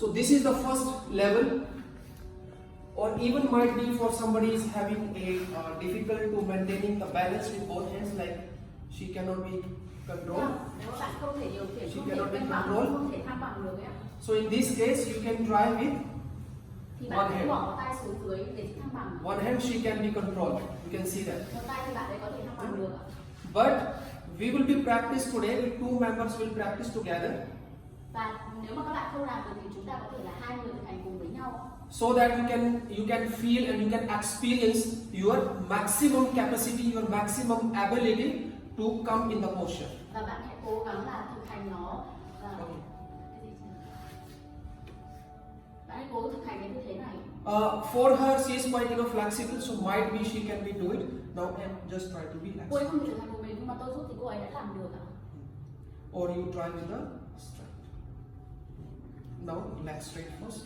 So this is the first level, or even might be for somebody is having a difficult to maintaining the balance with both hands, like she cannot be controlled. She cannot be controlled. So in this case, you can try with one hand. One hand she can be controlled. You can see that. But we will be practice today. The two members will practice together. So that you can feel and you can experience your maximum capacity, your maximum ability to come in the posture. For her, she is quite flexible, so might be she can be do it. Now just try to be flexible. Or you try with the straight. Now legs straight first.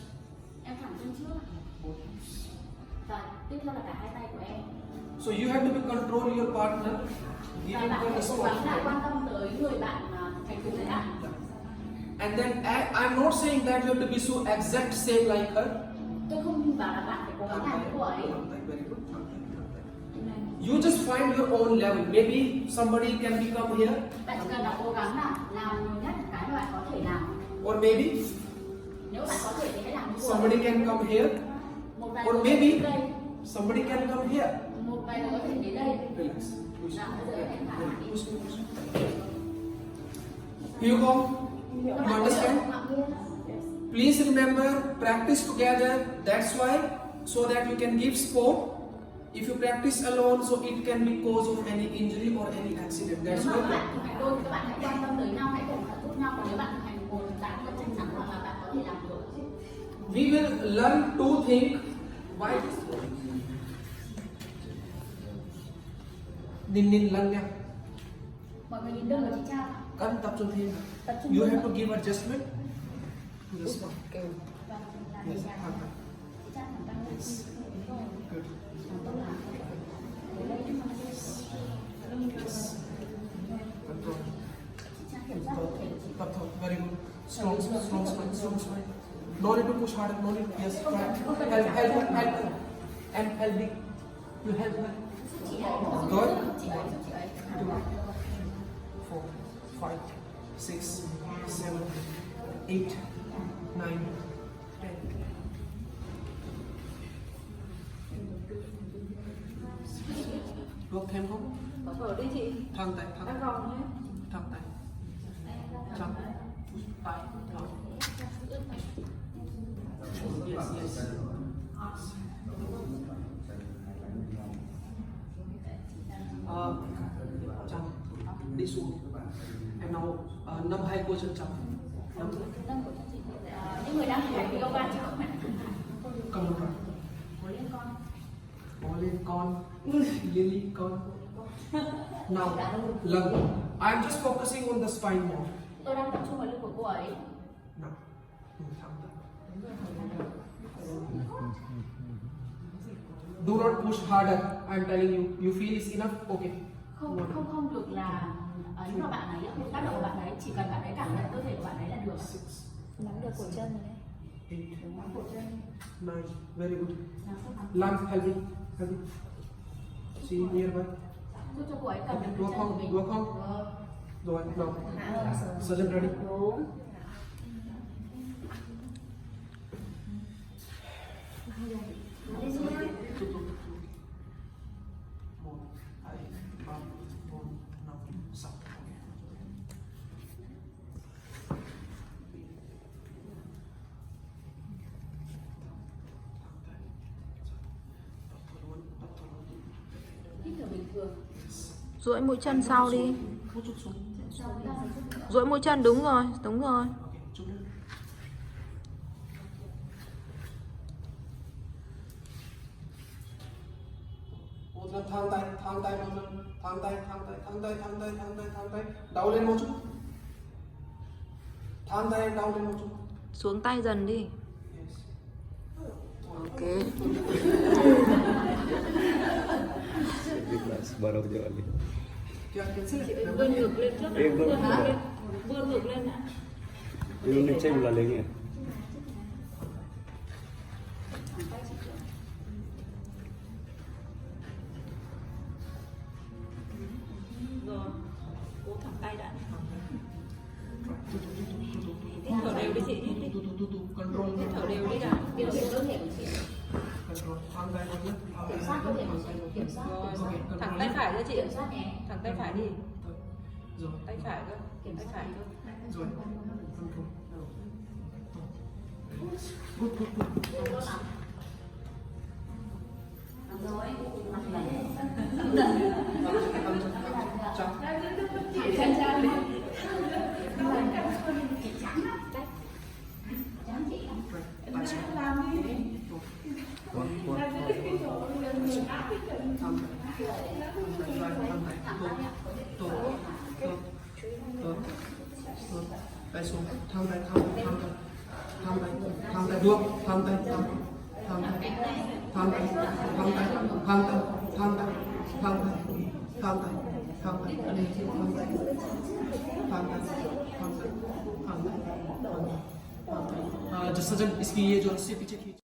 So you have to be control your partner, giving her responsibility. And then I'm not saying that you have to be so exact same like her. You just find your own level. Maybe somebody can become here. Or maybe somebody can come here. Or maybe somebody can come here. Relax. You go. You understand? Please remember, practice together. That's why, so that you can give support. If you practice alone, so it can be cause of any injury or any accident. That's why. We will learn to think. Why? Nin lắng nha. Cần tập trung thêm. You have to give adjustment to the spot. Yes. Yes. Good. Yes. Control. Very good. Strong spine. No need to push harder. No need. Yes. Try. Help. And helping. You help her. Good. 2, 4, 5, 6, 7, 8, 9, 10. Luộc thêm không? Thở đi chị. Thăng tay. Em còn nhé. Thăng tay. Thăng tay. Yes. Chậm. Đi xuống. Em nào nâng hai cô chân chậm. Những người đang học yoga chứ không phải. Cầm một cái. Có lên con. Lily con. Now, lưng. I'm just focusing on the spine more. Tôi đang tập trung vào lưng của cô ấy. Nào. Do not push harder. I'm telling you. You feel it's enough. Okay. Không được là nếu mà bạn ấy tác động của bạn ấy, chỉ cần bạn ấy cảm nhận cơ thể của bạn ấy là được. Nắm được cổ chân rồi đấy. 8, Nắm cổ chân. 9, very good. Lunge, healthy. See nearby. Giúp cho cô ấy cầm được cái chân của mình. Được không? Rồi, nào. Surgeon ready. Đúng. Duỗi mũi chân sau đi. Duỗi mũi chân, đúng rồi. Thang tay, đau lên một chút. Thang tay đau lên một chút. Xuống tay dần đi. Ok. Baru jalan nih. Vươn ngược lên trước. Vươn ngược lên ạ. Ini cek ulah lagi. tay chị trước. Rồi, cố thẳng tay đã. Hít thở đều đi chị, hít đi. Control. Hít thở đều đi đã. Điều khiển cơ thể của chị. Control. Thang tay một nhé. Kiểm soát cơ thể của chị. Kiểm soát. Rồi, thẳng tay phải ra chị. Kiểm soát nhé. Thẳng tay phải đi. Rồi. Tay phải cơ. Kiểm Tay soát phải nhé. cơ. Rồi. Control. Good, good, good. Tốt lắm. Được rồi. Mặt lần. Chào. Chỉ chân chân đi. Chị trắng á. Trắng chị á. Tay xuống. Làm đi. One, one, one. Thang tay xuống, thang tay vuông, thang tay जैसा जब इसकी ये जो रस्सी पीछे खींच